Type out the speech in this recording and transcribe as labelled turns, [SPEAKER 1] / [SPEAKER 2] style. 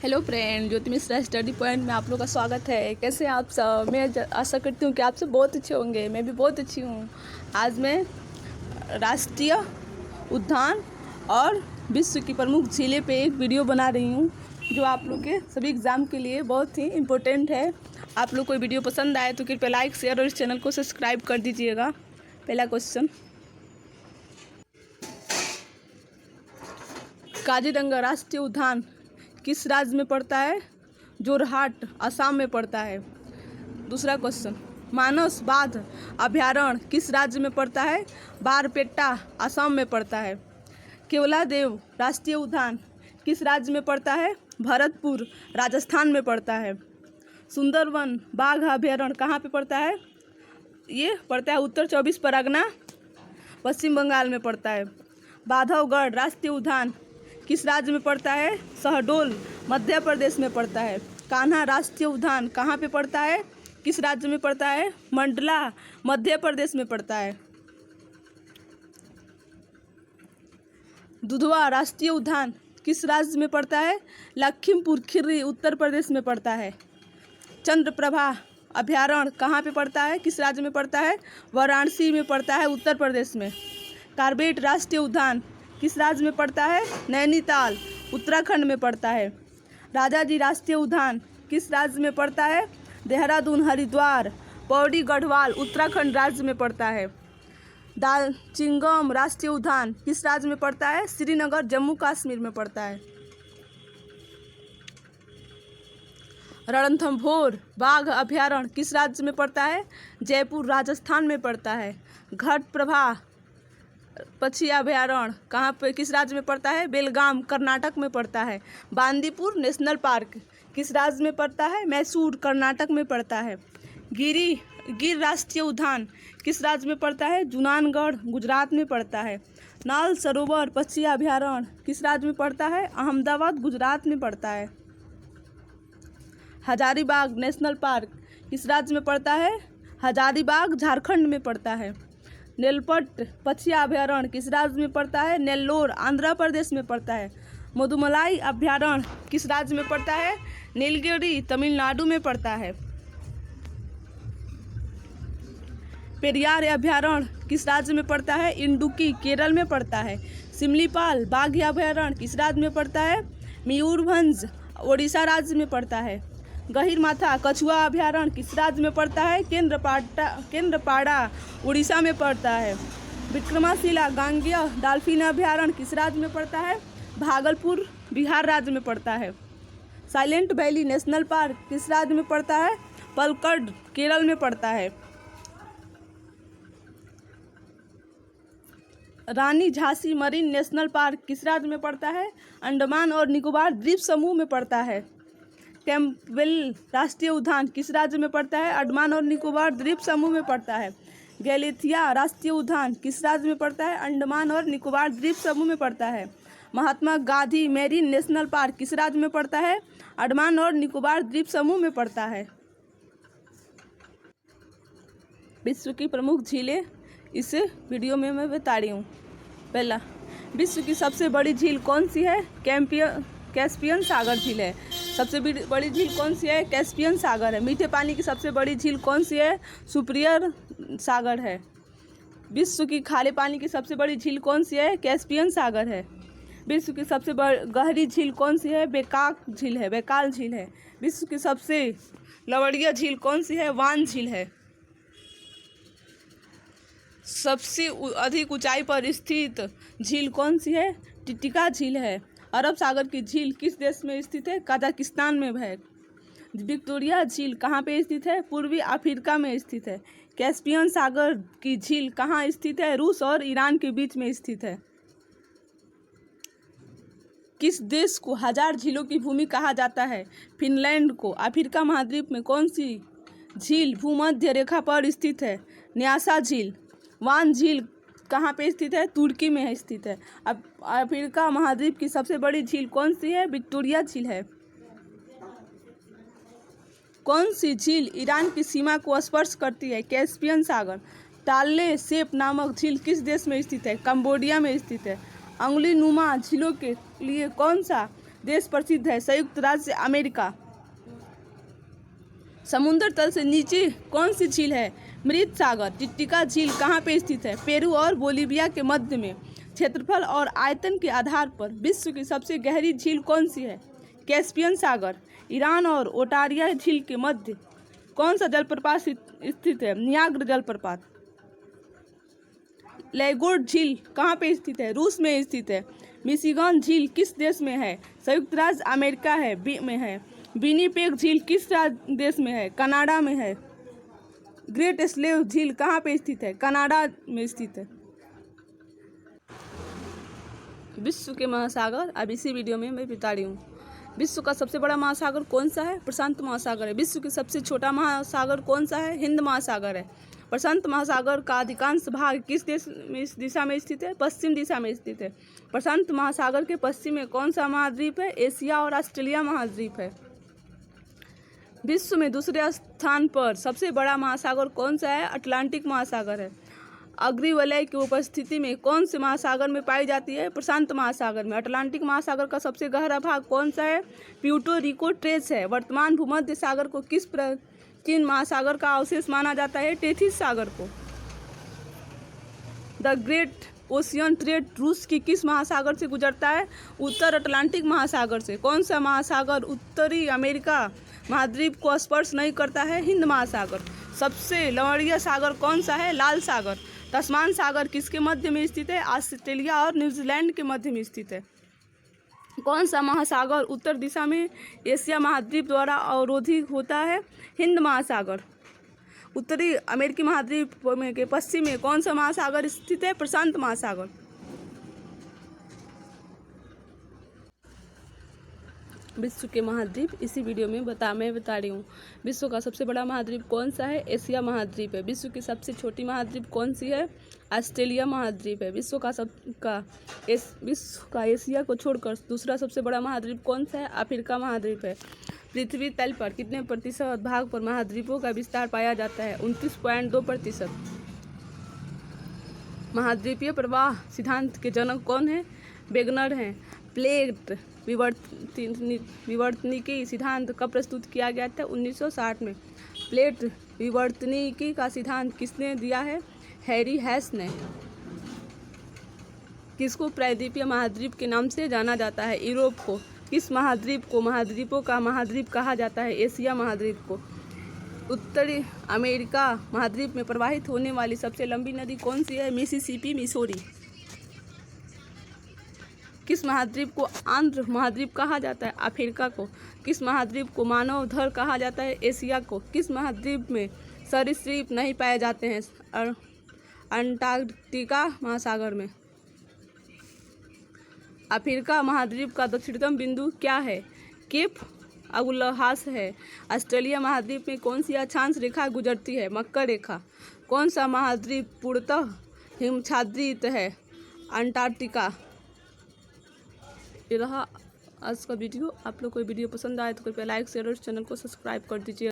[SPEAKER 1] Hello friend, ज्योति Mishra study point में आप लोग का स्वागत है। कैसे आप सब? मैं आशा करती हूँ कि आप सब बहुत अच्छे होंगे। मैं भी बहुत अच्छी हूँ। आज मैं राष्ट्रीय उद्यान और विश्व की प्रमुख झीलें पे एक वीडियो बना रही हूँ जो आप लोग के सभी एग्ज़ाम के लिए बहुत ही इम्पोर्टेंट है। आप लोग को वीडियो पसंद आए तो कृपया लाइक, शेयर और इस चैनल को सब्सक्राइब कर दीजिएगा। पहला क्वेश्चन, काजीरंगा राष्ट्रीय उद्यान किस राज्य में पड़ता है? जोरहाट, असम में पड़ता है। दूसरा क्वेश्चन, मानस बाघ अभयारण्य किस राज्य में पड़ता है? बारपेटा, असम में पड़ता है। केवलादेव राष्ट्रीय उद्यान किस राज्य में पड़ता है? भरतपुर, राजस्थान में पड़ता है। सुंदरवन बाघ अभयारण्य कहाँ पे पड़ता है? ये पड़ता है उत्तर 24 परगना, पश्चिम बंगाल में पड़ता है। बांधवगढ़ राष्ट्रीय उद्यान किस राज्य में पड़ता है? शहडोल, मध्य प्रदेश में पड़ता है। कान्हा राष्ट्रीय उद्यान कहाँ पे पड़ता है? किस राज्य में पड़ता है? मंडला, मध्य प्रदेश में पड़ता है। दुधवा राष्ट्रीय उद्यान किस राज्य में पड़ता है? लखीमपुर खीरी, उत्तर प्रदेश में पड़ता है। चंद्रप्रभा अभयारण्य कहाँ पे पड़ता है? किस राज्य में पड़ता है? वाराणसी में पड़ता है, उत्तर प्रदेश में। कार्बेट राष्ट्रीय उद्यान किस राज्य में पड़ता है? नैनीताल, उत्तराखंड में पड़ता है। राजाजी राष्ट्रीय उद्यान किस राज्य में पड़ता है? देहरादून, हरिद्वार, पौड़ी गढ़वाल, उत्तराखंड राज्य में पड़ता है। दालचिंगम राष्ट्रीय उद्यान किस राज्य में पड़ता है? श्रीनगर, जम्मू कश्मीर में पड़ता है। रणथंभौर बाघ अभयारण्य किस राज्य में पड़ता है? जयपुर, राजस्थान में पड़ता है। घटप्रभा पक्षी अभयारण्य कहाँ पे किस राज्य में पड़ता है? बेलगाम, कर्नाटक में पड़ता है। बांदीपुर नेशनल पार्क किस राज्य में पड़ता है? मैसूर, कर्नाटक में पड़ता है। गिर राष्ट्रीय उद्यान किस राज्य में पड़ता है? जूनागढ़, गुजरात में पड़ता है। नाल सरोवर पक्षी अभयारण्य किस राज्य में पड़ता है? अहमदाबाद, गुजरात में पड़ता है। हजारीबाग नेशनल पार्क किस राज्य में पड़ता है? हजारीबाग, झारखंड में पड़ता है। नेलपट पक्षी अभयारण्य किस राज्य में पड़ता है? नेल्लोर, आंध्र प्रदेश में पड़ता है। मधुमलाई अभयारण्य किस राज्य में पड़ता है? नीलगिरी, तमिलनाडु में पड़ता है। पेरियार अभयारण्य किस राज्य में पड़ता है? इंडुक्की, केरल में पड़ता है। सिमलीपाल बाघ अभयारण्य किस राज्य में पड़ता है? मयूरभंज, ओडिशा राज्य में पड़ता है। गहीरमाथा कछुआ अभयारण्य किस राज्य में पड़ता है? केंद्रपाड़ा, उड़ीसा में पड़ता है। विक्रमशिला गांगेय डॉल्फिन अभयारण्य किस राज्य में पड़ता है? भागलपुर, बिहार राज्य में पड़ता है। साइलेंट वैली नेशनल पार्क किस राज्य में पड़ता है? पलक्कड़, केरल में पड़ता है। रानी झांसी मरीन नेशनल पार्क किस राज्य में पड़ता है? अंडमान और निकोबार द्वीप समूह में पड़ता है। कैंपबेल राष्ट्रीय उद्यान किस राज्य में पड़ता है? अंडमान और निकोबार द्वीप समूह में पड़ता है। गैलेथिया राष्ट्रीय उद्यान किस राज्य में पड़ता है? अंडमान और निकोबार द्वीप समूह में पड़ता है। Mahatma Gandhi marine national park किस राज्य में पड़ता है? अंडमान और निकोबार द्वीप समूह में पड़ता है। विश्व की प्रमुख झीलें इस वीडियो में मैं बता रही हूँ। पहला, विश्व की सबसे बड़ी झील कौन सी है? कैस्पियन सागर झील है। सबसे बड़ी झील कौन सी है? कैस्पियन सागर है। मीठे पानी की सबसे बड़ी झील कौन सी है? सुपिरियर सागर है। विश्व की खारे पानी की सबसे बड़ी झील कौन सी है? कैस्पियन सागर है। विश्व की सबसे गहरी झील कौन सी है? बेकाल झील है। विश्व की सबसे लवणीय झील कौन सी है? वान झील है। सबसे अधिक ऊंचाई पर स्थित झील कौन सी है? टिटिका झील है। अरब सागर की झील किस देश में स्थित है? कजाकिस्तान में है। विक्टोरिया झील कहाँ पे स्थित है? पूर्वी अफ्रीका में स्थित है। कैस्पियन सागर की झील कहाँ स्थित है? रूस और ईरान के बीच में स्थित है। किस देश को हजार झीलों की भूमि कहा जाता है? फिनलैंड को। अफ्रीका महाद्वीप में कौन सी झील भूमध्य रेखा पर स्थित है? न्यासा झील। वान झील कहाँ पे स्थित है? तुर्की में स्थित है। अब अफ्रीका महाद्वीप की सबसे बड़ी झील कौन सी है? विक्टोरिया झील है। कौन सी झील ईरान की सीमा को स्पर्श करती है? कैस्पियन सागर। टाले सेप नामक झील किस देश में स्थित है? कंबोडिया में स्थित है। अंगुली नुमा झीलों के लिए कौन सा देश प्रसिद्ध है? संयुक्त राज्य अमेरिका। समुद्र तल से नीचे कौन सी झील है? मृत सागर। टिटिका झील कहाँ पे स्थित है? पेरू और बोलीविया के मध्य में। क्षेत्रफल और आयतन के आधार पर विश्व की सबसे गहरी झील कौन सी है? कैस्पियन सागर। ईरान और ओटारिया झील के मध्य कौन सा जलप्रपात स्थित है? नियाग्रा जलप्रपात। लैगोर्ड झील कहाँ पे स्थित है? रूस में स्थित है। मिशिगन झील किस देश में है? संयुक्त राज्य अमेरिका में है। विनिपेग झील किस देश में है? कनाडा में है। ग्रेट स्लेव झील कहाँ पे स्थित है? कनाडा में स्थित है। विश्व के महासागर अब इसी वीडियो में मैं बता रही हूँ। विश्व का सबसे बड़ा महासागर कौन सा है? प्रशांत महासागर है। विश्व के सबसे छोटा महासागर कौन सा है? हिंद महासागर है। प्रशांत महासागर का अधिकांश भाग किस देश में दिशा में स्थित है? पश्चिम दिशा में स्थित है। प्रशांत महासागर के पश्चिम में कौन सा महाद्वीप है? एशिया और ऑस्ट्रेलिया महाद्वीप है। विश्व में दूसरे स्थान पर सबसे बड़ा महासागर कौन सा है? अटलांटिक महासागर है। अग्निवलय की उपस्थिति में कौन से महासागर में पाई जाती है? प्रशांत महासागर में। अटलांटिक महासागर का सबसे गहरा भाग कौन सा है? प्यूर्टो रिको ट्रेस है। वर्तमान भूमध्य सागर को किस प्राचीन महासागर का अवशेष माना जाता है? टेथिस सागर को। द ग्रेट ओशियन ट्रेड रूस की किस महासागर से गुजरता है? उत्तर अटलांटिक महासागर से। कौन सा महासागर उत्तरी अमेरिका महाद्वीप को स्पर्श नहीं करता है? हिंद महासागर। सबसे लवणीय सागर कौन सा है? लाल सागर। तस्मान सागर किसके मध्य में स्थित है? ऑस्ट्रेलिया और न्यूजीलैंड के मध्य में स्थित है। कौन सा महासागर उत्तर दिशा में एशिया महाद्वीप द्वारा अवरोधित होता है? हिंद महासागर। उत्तरी अमेरिकी महाद्वीप के पश्चिम में कौन सा महासागर स्थित है? प्रशांत महासागर। विश्व के महाद्वीप इसी वीडियो में मैं बता रही हूँ। विश्व का सबसे बड़ा महाद्वीप कौन सा है? एशिया महाद्वीप है। विश्व की सबसे छोटी महाद्वीप कौन सी है? ऑस्ट्रेलिया महाद्वीप है। विश्व का एशिया को छोड़कर दूसरा सबसे बड़ा महाद्वीप कौन सा है? अफ्रीका महाद्वीप है। पृथ्वी तल पर कितने प्रतिशत भाग पर महाद्वीपों का विस्तार पाया जाता है? 29.2%। महाद्वीपीय प्रवाह सिद्धांत के जनक कौन है? वेगनर हैं। प्लेट विवर्तनिकी सिद्धांत कब प्रस्तुत किया गया था? 1960 में। प्लेट विवर्तनिकी का सिद्धांत किसने दिया है? हैरी हेस ने। किसको प्रायद्वीपीय महाद्वीप के नाम से जाना जाता है? यूरोप को। किस महाद्वीप को महाद्वीपों का महाद्वीप कहा जाता है? एशिया महाद्वीप को। उत्तरी अमेरिका महाद्वीप में प्रवाहित होने वाली सबसे लंबी नदी कौन सी है? Mississippi, Missouri. किस महाद्वीप को आंध्र महाद्वीप कहा जाता है? अफ्रीका को। किस महाद्वीप को मानव धर कहा जाता है? एशिया को। किस महाद्वीप में सरीसृप नहीं पाए जाते हैं? अंटार्कटिका महासागर में। अफ्रीका महाद्वीप का दक्षिणतम बिंदु क्या है? केप अगुलहास है। ऑस्ट्रेलिया महाद्वीप में कौन सी अक्षांश रेखा गुजरती है? मकर रेखा। कौन सा महाद्वीप पूर्णतः हिमच्छादित है? अंटार्कटिका। ये रहा आज का वीडियो। आप लोग को वीडियो पसंद आए तो कृपया लाइक शेयर और चैनल को सब्सक्राइब कर दीजिए।